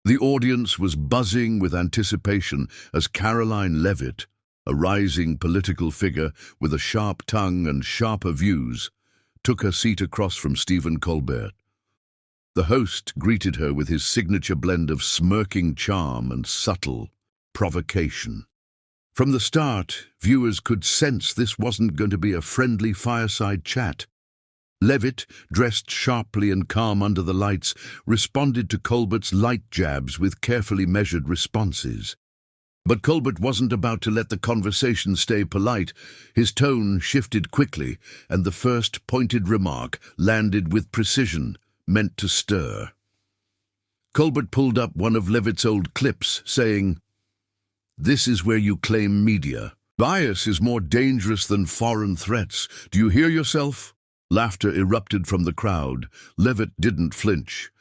The audience was buzzing with anticipation as Karoline Leavitt, a rising political figure with a sharp tongue and sharper views, took her seat across from Stephen Colbert. The host greeted her with his signature blend of smirking charm and subtle provocation. From the start, viewers could sense this wasn't going to be a friendly fireside chat. Leavitt, dressed sharply and calm under the lights, responded to Colbert's light jabs with carefully measured responses. But Colbert wasn't about to let the conversation stay polite. His tone shifted quickly, and the first pointed remark landed with precision, meant to stir. Colbert pulled up one of Leavitt's old clips, saying, "This is where you claim media. Bias is more dangerous than foreign threats. Do you hear yourself?" Laughter erupted from the crowd. Leavitt didn't flinch.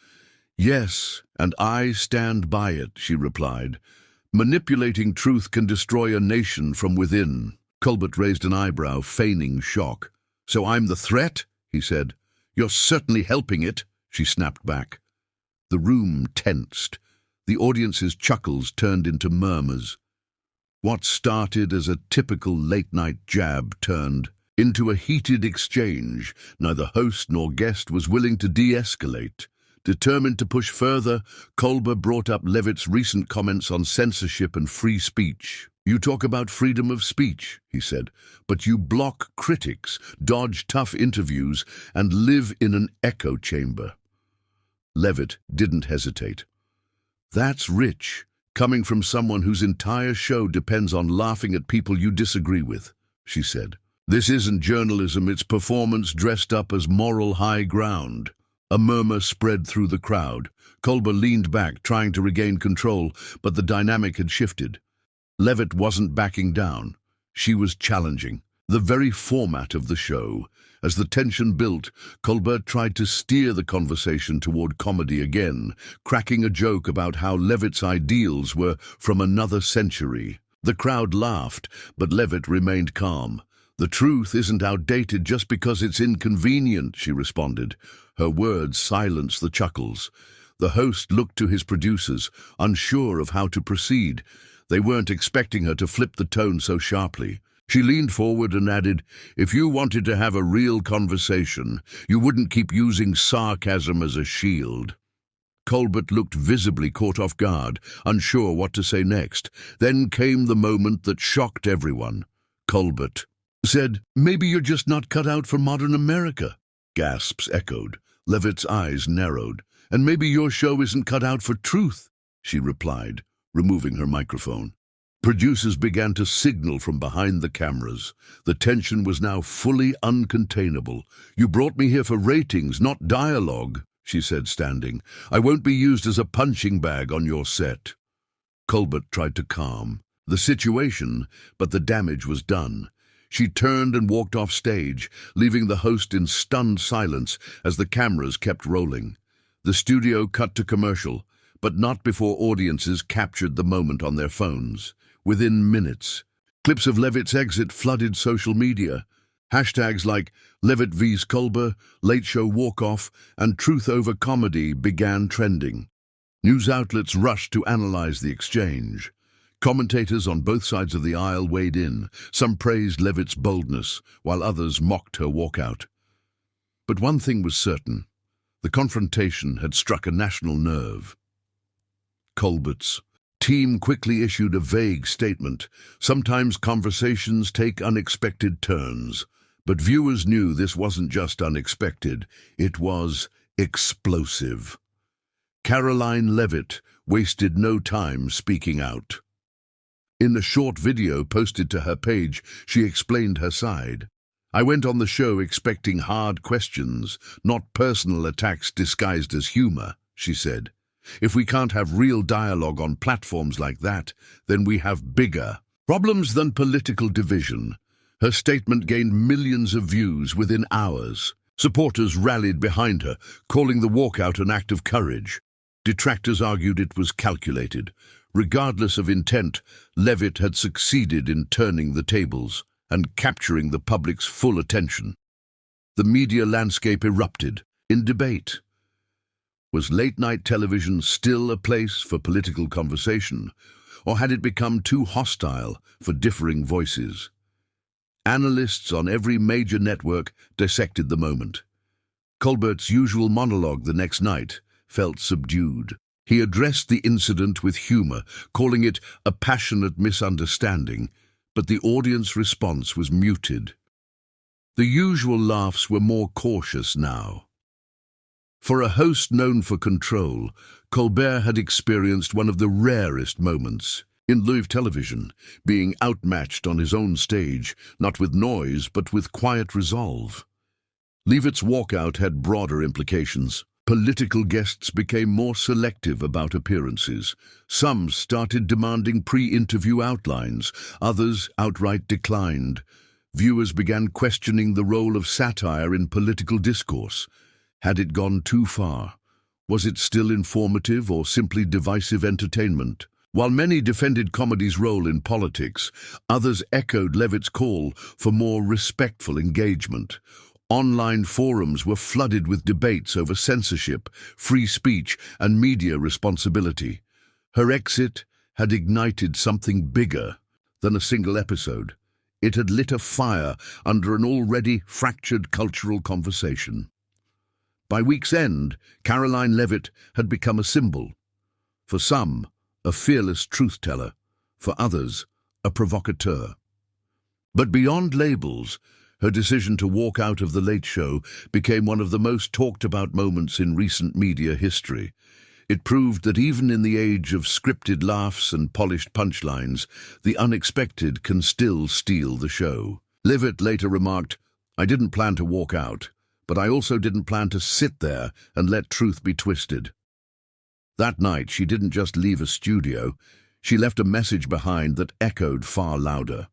"Yes, and I stand by it," she replied. "Manipulating truth can destroy a nation from within." Colbert raised an eyebrow, feigning shock. "So I'm the threat?" he said. "You're certainly helping it," she snapped back. The room tensed. The audience's chuckles turned into murmurs. What started as a typical late-night jab turned into a heated exchange. Neither host nor guest was willing to de-escalate. Determined to push further, Colbert brought up Leavitt's recent comments on censorship and free speech. "You talk about freedom of speech," he said, "but you block critics, dodge tough interviews, and live in an echo chamber." Leavitt didn't hesitate. "That's rich, coming from someone whose entire show depends on laughing at people you disagree with," she said. "This isn't journalism, it's performance dressed up as moral high ground." A murmur spread through the crowd. Colbert leaned back, trying to regain control, but the dynamic had shifted. Leavitt wasn't backing down. She was challenging the very format of the show. As the tension built, Colbert tried to steer the conversation toward comedy again, cracking a joke about how Leavitt's ideals were from another century. The crowd laughed, but Leavitt remained calm. "The truth isn't outdated just because it's inconvenient," she responded. Her words silenced the chuckles. The host looked to his producers, unsure of how to proceed. They weren't expecting her to flip the tone so sharply. She leaned forward and added, "If you wanted to have a real conversation, you wouldn't keep using sarcasm as a shield." Colbert looked visibly caught off guard, unsure what to say next. Then came the moment that shocked everyone. Colbert said, "Maybe you're just not cut out for modern America." Gasps echoed. Leavitt's eyes narrowed. "And maybe your show isn't cut out for truth," she replied, removing her microphone. Producers began to signal from behind the cameras. The tension was now fully uncontainable. "You brought me here for ratings, not dialogue," she said, standing. "I won't be used as a punching bag on your set." Colbert tried to calm the situation, but the damage was done. She turned and walked off stage, leaving the host in stunned silence as the cameras kept rolling. The studio cut to commercial, but not before audiences captured the moment on their phones. Within minutes, clips of Leavitt's exit flooded social media. Hashtags like Leavitt vs. Colbert, Late Show walk-off, and Truth over comedy began trending. News outlets rushed to analyze the exchange. Commentators on both sides of the aisle weighed in. Some praised Leavitt's boldness, while others mocked her walkout. But one thing was certain. The confrontation had struck a national nerve. Colbert's team quickly issued a vague statement. "Sometimes conversations take unexpected turns." But viewers knew this wasn't just unexpected, it was explosive. Karoline Leavitt wasted no time speaking out. In the short video posted to her page, she explained her side. "I went on the show expecting hard questions, not personal attacks disguised as humor," she said. "If we can't have real dialogue on platforms like that, then we have bigger problems than political division." Her statement gained millions of views within hours. Supporters rallied behind her, calling the walkout an act of courage. Detractors argued it was calculated. Regardless of intent, Leavitt had succeeded in turning the tables and capturing the public's full attention. The media landscape erupted in debate. Was late-night television still a place for political conversation, or had it become too hostile for differing voices? Analysts on every major network dissected the moment. Colbert's usual monologue the next night felt subdued. He addressed the incident with humor, calling it a passionate misunderstanding, but the audience response was muted. The usual laughs were more cautious now. For a host known for control, Colbert had experienced one of the rarest moments in live television, being outmatched on his own stage, not with noise but with quiet resolve. Leavitt's walkout had broader implications. Political guests became more selective about appearances. Some started demanding pre-interview outlines, others outright declined. Viewers began questioning the role of satire in political discourse. Had it gone too far? Was it still informative or simply divisive entertainment? While many defended comedy's role in politics, others echoed Leavitt's call for more respectful engagement. Online forums were flooded with debates over censorship, free speech, and media responsibility. Her exit had ignited something bigger than a single episode. It had lit a fire under an already fractured cultural conversation. By week's end, Karoline Leavitt had become a symbol. For some, a fearless truth-teller. For others, a provocateur. But beyond labels, her decision to walk out of The Late Show became one of the most talked-about moments in recent media history. It proved that even in the age of scripted laughs and polished punchlines, the unexpected can still steal the show. Leavitt later remarked, "I didn't plan to walk out, but I also didn't plan to sit there and let truth be twisted." That night, she didn't just leave a studio, she left a message behind that echoed far louder.